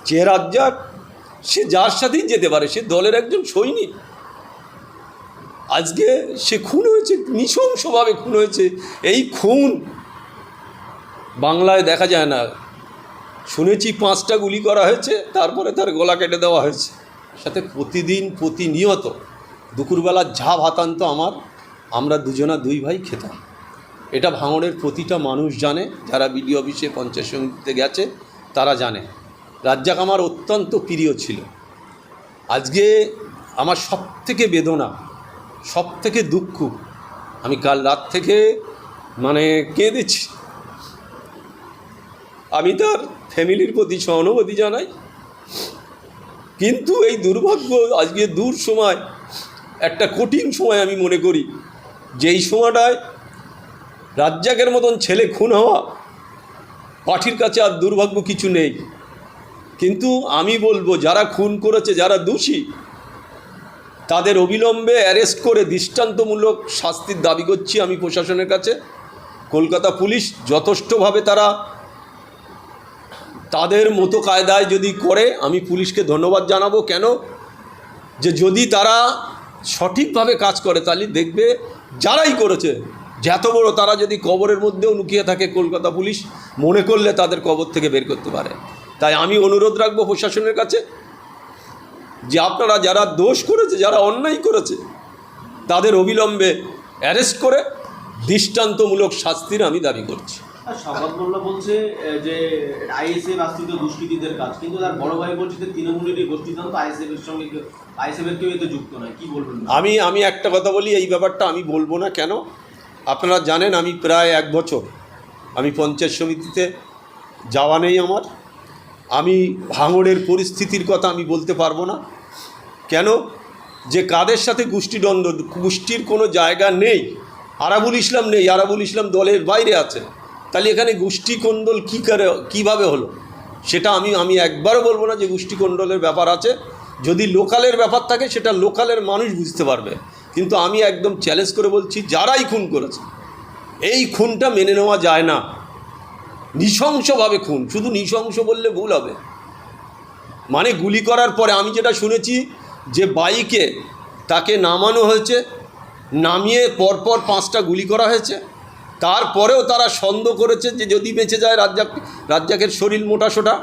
যে রাজ্জাক সে যার সাথেই যেতে পারে, সে দলের একজন সৈনিক। আজকে সে খুন হয়েছে, নৃশংসভাবে খুন হয়েছে। এই খুন বাংলায় দেখা যায় না। শুনেছি 5টা গুলি করা হয়েছে, তারপরে তার গলা কেটে দেওয়া হয়েছে। সাথে প্রতিদিন প্রতিনিয়ত দুপুরবেলা যা ভাত আনতো আমরা দুজনা 2 ভাই খেতাম। এটা ভাঙড়ের প্রতিটা মানুষ জানে, যারা বিডিও অফিসে পঞ্চায়েত সমিতিতে গেছে তারা জানে। রাজ্জাক আমার অত্যন্ত প্রিয় ছিল। আজকে আমার সবথেকে বেদনা, সবথেকে দুঃখ, আমি কাল রাত থেকে কেঁদেছি। আমি তার ফ্যামিলির প্রতি সহানুভূতি জানাই, কিন্তু এই দুর্ভাগ্য আজকে দূর সময়, একটা কঠিন সময় আমি মনে করি, যেই সময়টায় রাজ্জাকের মতন ছেলে খুন হওয়া পার্টির কাছে আর দুর্ভাগ্য কিছু নেই। কিন্তু আমি বলবো, যারা খুন করেছে, যারা দোষী, তাদের অবিলম্বে অ্যারেস্ট করে দৃষ্টান্তমূলক শাস্তির দাবি করছি আমি প্রশাসনের কাছে। কলকাতা পুলিশ যথেষ্টভাবে তাদের মতো কায়দায় যদি করে, আমি পুলিশকে ধন্যবাদ জানাবো। কেন যে যদি তারা সঠিকভাবে কাজ করে, তাহলে দেখবে যারাই করেছে, যত বড়, তারা যদি কবরের মধ্যেও লুকিয়ে থাকে, কলকাতা পুলিশ মনে করলে তাদের কবর থেকে বের করতে পারে। তাই আমি অনুরোধ রাখবো প্রশাসনের কাছে যে আপনারা যারা দোষ করেছে, যারা অন্যায় করেছে, তাদের অবিলম্বে অ্যারেস্ট করে দৃষ্টান্তমূলক শাস্তির আমি দাবি করছি। সংবাদ মোল্লা বলছে যে আইএসএফ আশ্রিত দুষ্কৃতীদের কাজ, কিন্তু তার বড় ভাই বলছে যে তৃণমূলেরই গোষ্ঠীতন্ত্র, আইএসএফের সঙ্গে আইএসএফের কেউ এতে যুক্ত নয়। কী বলবেন? আমি একটা কথা বলি, এই ব্যাপারটা আমি বলবো না। কেন? আপনারা জানেন আমি প্রায় 1 বছর আমি পঞ্চায়েত সমিতিতে যাওয়া নেই আমার। আমি ভাঙড়ের পরিস্থিতির কথা আমি বলতে পারবো না। কেন? যে কাদের সাথে গোষ্ঠীদ্বন্দ্ব, গোষ্ঠীর কোনো জায়গা নেই। আরাবুল ইসলাম নেই, আরাবুল ইসলাম দলের বাইরে আছে। তাহলে এখানে গোষ্ঠী কোন্দল কীভাবে হলো? সেটা আমি একবারও বলবো না যে গোষ্ঠী কোন্দলের ব্যাপার আছে। যদি লোকালের ব্যাপার থাকে, সেটা লোকালের মানুষ বুঝতে পারবে। কিন্তু আমি একদম চ্যালেঞ্জ করে বলছি, যারাই খুন করেছে, এই খুনটা মেনে নেওয়া যায় না। নৃশংসভাবে খুন, শুধু নৃশংস বললে ভুল হবে। গুলি করার পরে আমি যেটা শুনেছি যে বাইকে তাকে নামানো হয়েছে, নামিয়ে পরপর 5টা গুলি করা হয়েছে। তারপরেও তারা সন্দেহ করেছে যে যদি বেঁচে যায় রাজ্জাকের শরীর মোটাসোটা,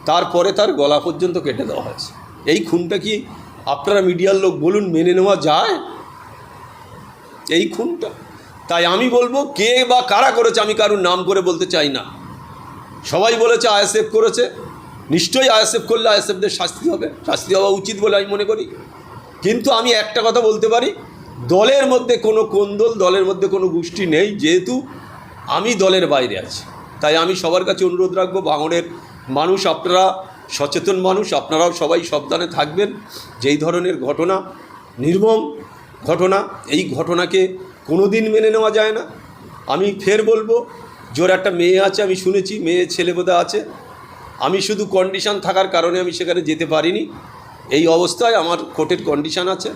তারপরে তার গলা পর্যন্ত কেটে দেওয়া হয়েছে। এই খুনটা কি আপনারা মিডিয়ার লোক বলুন, মেনে নেওয়া যায় এই খুনটা? তাই আমি বলবো, কে বা কারা করেছে আমি কারুর নাম করে বলতে চাই না। সবাই বলেছে আইএসএফ করেছে, নিশ্চয়ই আইএসএফ করলে আইএসএফদের শাস্তি হওয়া উচিত বলে আমি মনে করি। কিন্তু আমি একটা কথা বলতে পারি, দলের মধ্যে কোনো কোন্দল, দলের মধ্যে কোনো গোষ্ঠী নেই, যেহেতু আমি দলের বাইরে আছি। তাই আমি সবার কাছে অনুরোধ রাখবো, ভাঙড়ের মানুষ, আপনারা সচেতন মানুষ, আপনারাও সবাই সাবধানে থাকবেন। যেই ধরনের ঘটনা, নির্মম ঘটনা, এই ঘটনাকে কোনো দিন মেনে নেওয়া যায় না। আমি ফের বলবো, জোর একটা মেয়ে আছে, আমি শুনেছি মেয়ে ছেলে বোধহয় আছে। আমি শুধু কন্ডিশন থাকার কারণে আমি সেখানে যেতে পারিনি। এই অবস্থায় আমার কোর্টের কন্ডিশান আছে।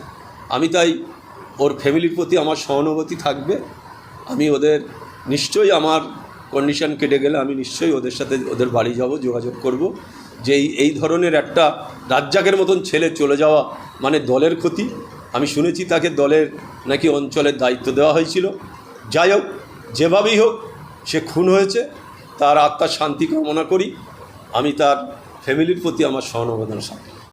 আমি তাই ওর ফ্যামিলির প্রতি আমার সহানুভূতি থাকবে। আমি ওদের নিশ্চয়ই, আমার কন্ডিশন কেটে গেলে আমি নিশ্চয়ই ওদের সাথে ওদের বাড়ি যাব, যোগাযোগ করব। যে এই ধরনের একটা রাজ্জাকের মতন ছেলে চলে যাওয়া দলের ক্ষতি। আমি শুনেছি তাকে দলের নাকি অঞ্চলের দায়িত্ব দেওয়া হয়েছিল। যাই হোক, যেভাবেই হোক, সে খুন হয়েছে, তার আত্মার শান্তি কামনা করি। আমি তার ফ্যামিলির প্রতি আমার সহানুভূতি।